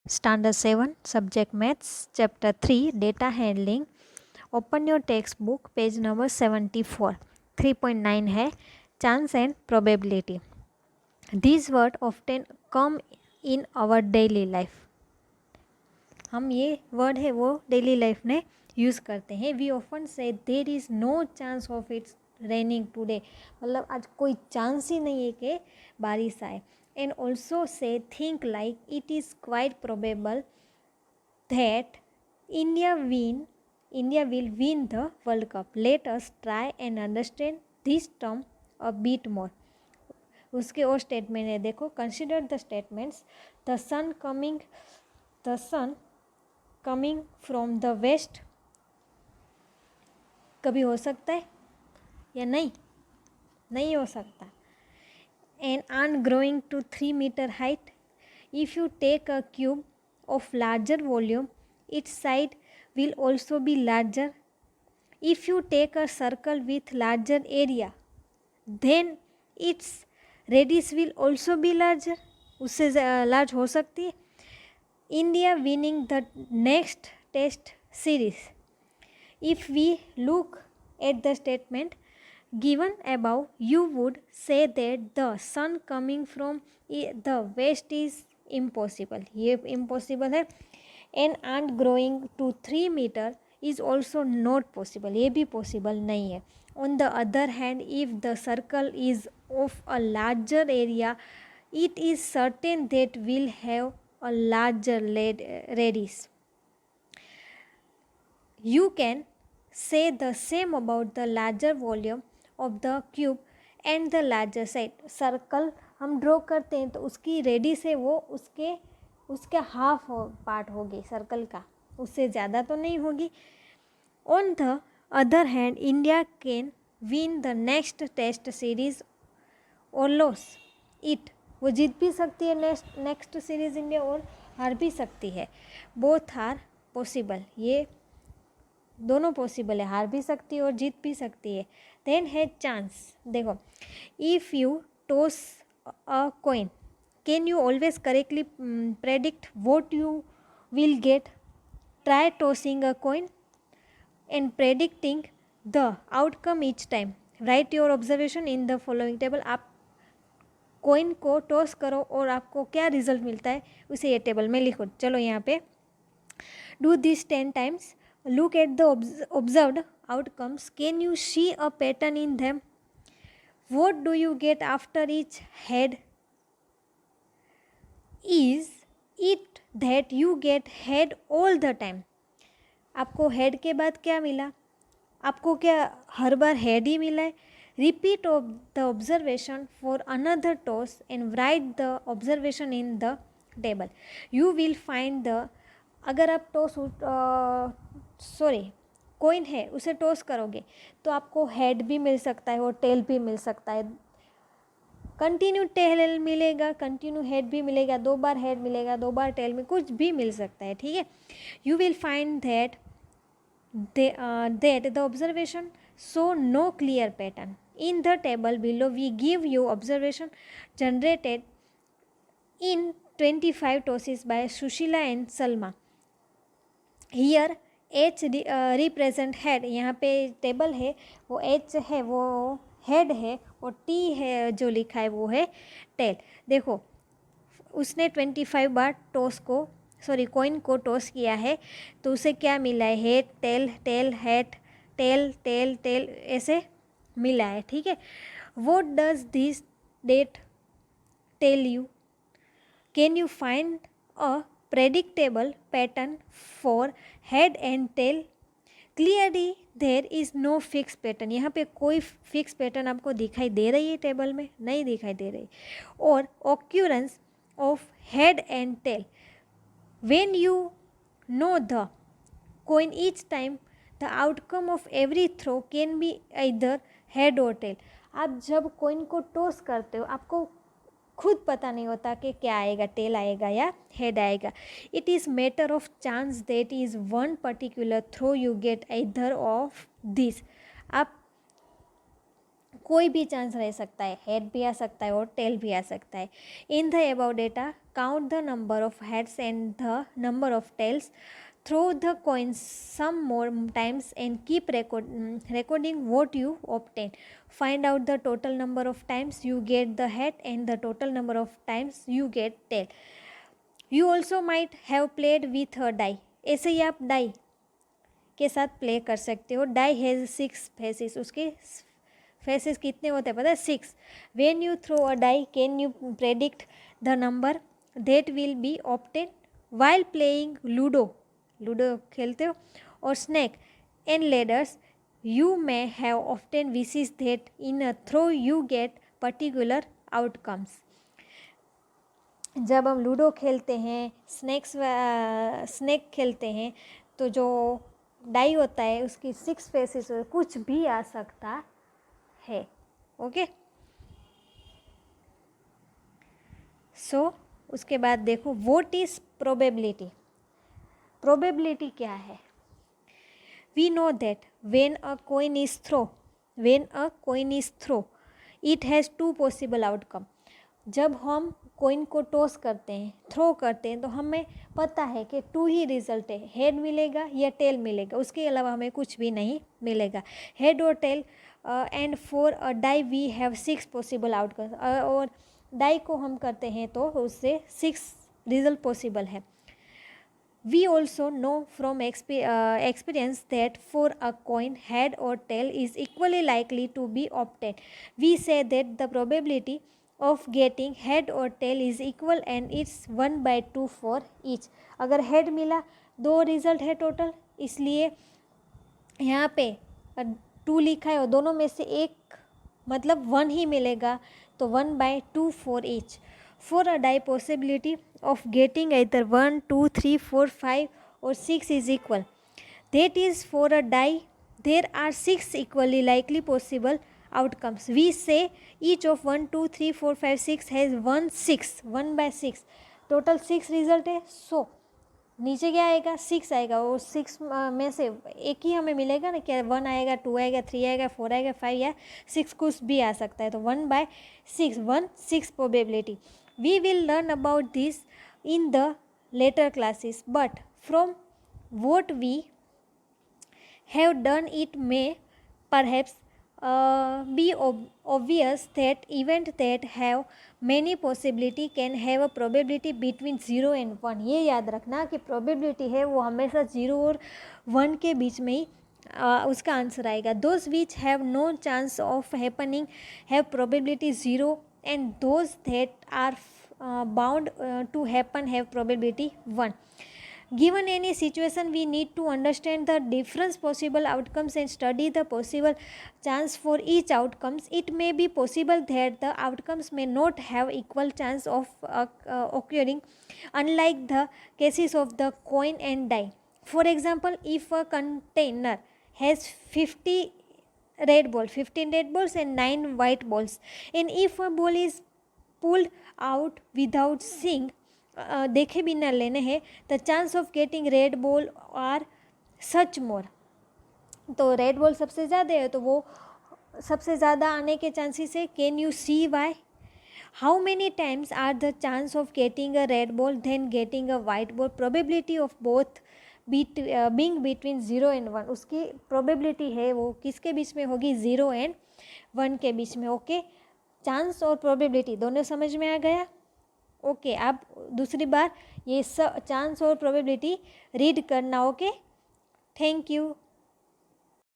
Standard 7, Subject Maths, Chapter 3, Data Handling. Open your textbook, page number 74. 3.9 है Chance and Probability. These words often come in our daily life. हम ये word है वो daily life में use करते हैं. We often say there is no chance of it's raining today, मतलब आज कोई चांस ही नहीं है कि बारिश आए. And also say think like it is quite probable that India will win the world cup. Let us try and understand this term a bit more. उसके और स्टेटमेंट है, देखो. Consider the statements. The sun coming from the west कभी हो सकता है या नहीं हो सकता. एंड आर्न growing to 3 metre height. If you take a cube of larger volume its side will also be larger. If you take a circle with larger area then its radius will also be larger. उससे large हो सकती है. India winning the next test series. If we look at the statement given above, you would say that the sun coming from the west is impossible. ये impossible है. And ant growing to 3 meter is also not possible. ये भी possible नहीं है. On the other hand, if the circle is of a larger area, it is certain that will have a larger radius. You can say the same about the larger volume of the cube and the larger side. Circle हम draw करते हैं तो उसकी radius है वो उसके half part होगी circle का, उससे ज़्यादा तो नहीं होगी. On the other hand, India can win the next test series or lose it. वो जीत भी सकती है नेक्स्ट सीरीज इंडिया और हार भी सकती है. Both are possible. ये दोनों पॉसिबल है, हार भी सकती है और जीत भी सकती है. देन है चांस. देखो, if you toss a coin can you always correctly predict what you will get. Try tossing a coin and predicting the outcome each time. Write your observation in the following table. आप coin को toss करो और आपको क्या result मिलता है उसे ये टेबल में लिखो. चलो यहाँ पे do this 10 times. Look at the observed outcomes. Can you see a pattern in them. What do you get after each head. Is it that you get head all the time. आपको head के बाद क्या मिला, आपको क्या हर बार head ही मिला है. Repeat the observation for another toss and write the observation in the table. You will find the, अगर आप कॉइन है उसे टॉस करोगे तो आपको हेड भी मिल सकता है और टेल भी मिल सकता है. कंटिन्यू टेल मिलेगा, कंटिन्यू हेड भी मिलेगा, 2 बार हेड मिलेगा, 2 बार टेल में कुछ भी मिल सकता है. ठीक है. You will find that the observation show no clear pattern. In the table below, we give you observation generated in 25 tosses by Sushila and Salma. Here H represent head. यहाँ पे टेबल है वो H है वो head है और T है जो लिखा है वो है टेल. देखो, उसने 25 बार कॉइन को टॉस किया है तो उसे क्या मिला है, head tail tail head tail tail tail ऐसे मिला है. ठीक है. What does this data tell you. Can you find a predictable pattern for head and tail. Clearly there is no fix pattern. यहाँ पे कोई फिक्स पैटर्न आपको दिखाई दे रही है टेबल में, नहीं दिखाई दे रही. और occurrence of head and tail. When you know the coin each time, the outcome of every throw can be either head or tail. आप जब कॉइन को टॉस करते हो आपको खुद पता नहीं होता कि क्या आएगा, टेल आएगा या हेड आएगा. It is matter of chance that is one particular throw you get either of this. आप कोई भी चांस रह सकता है, हेड भी आ सकता है और टेल भी आ सकता है। In the above data count the number of heads and the number of tails, throw the coins some more times and keep recording what you obtain. Find out the total number of times you get the head and the total number of times you get tail. You also might have played with a die. ऐसे ही आप die के साथ play कर सकते हो। Die has 6 faces, उसके faces कितने होते हैं पता है? 6. When you throw a die, can you predict the number that will be obtained? While playing ludo खेलते हो, और snake and ladders, you may have often wishes that in a throw you get particular outcomes. जब हम ludo खेलते हैं, snack खेलते हैं, तो जो डाई होता है उसकी 6 फेसेस, कुछ भी आ सकता है। ओके, सो उसके बाद देखो व्हाट इज प्रोबेबिलिटी। प्रोबेबिलिटी क्या है? We know that when a coin is thrown, it has 2 possible outcome. जब हम कोइन को टॉस करते हैं, थ्रो करते हैं, तो हमें पता है कि 2 ही रिजल्ट है, हेड मिलेगा या टेल मिलेगा, उसके अलावा हमें कुछ भी नहीं मिलेगा, हेड और tail. And for a die we have 6 possible outcome, और डाई को हम करते हैं तो उससे 6 रिजल्ट पॉसिबल है। We also know from experience that for a coin, head or tail is equally likely to be obtained. We say that the probability of getting head or tail is equal and it's 1/2 for each. अगर head मिला, 2 result है total, इसलिए यहाँ पे 2 लिखा है और दोनों में से एक मतलब 1 ही मिलेगा, तो 1/2 for each. For a die, possibility of getting either 1, 2, 3, 4, 5 or 6 is equal. That is, for a die, there are 6 equally likely possible outcomes. We say each of 1, 2, 3, 4, 5, 6 has 1/6. Total 6 result है। So नीचे क्या आएगा? 6 आएगा, और 6 में से एक ही हमें मिलेगा ना, क्या 1 आएगा, 2 आएगा, 3 आएगा, 4 आएगा, 5 या 6 कुछ भी आ सकता है, तो 1/6, 1/6 probability. We will learn about this in the later classes, but from what we have done, it may perhaps be obvious that event that have many possibility can have a probability between 0 and 1. ये याद रखना कि probability है वो हमेशा 0 और 1 के बीच में ही उसका आंसर आएगा। Those which have no chance of happening have probability 0, and those that are bound to happen have probability 1. Given any situation, we need to understand the different possible outcomes and study the possible chance for each outcomes. It may be possible that the outcomes may not have equal chance of occurring, unlike the cases of the coin and die. For example, if a container has 15 red balls and 9 white balls, and if a ball is pulled out without seeing, देखे बिना लेने हैं, the chance of getting red ball are such more. तो red ball सबसे ज़्यादा है, तो वो सबसे ज़्यादा आने के चांसेस है। Can you see why? How many times are the chance of getting a red ball then getting a white ball? Probability of both being between 0 and 1, उसकी प्रोबेबिलिटी है वो किसके बीच में होगी? 0 and 1 के बीच में। ओके, चांस और प्रोबेबिलिटी दोनों समझ में आ गया? ओके, आप दूसरी बार ये चांस और प्रोबेबिलिटी रीड करना। Okay, thank you.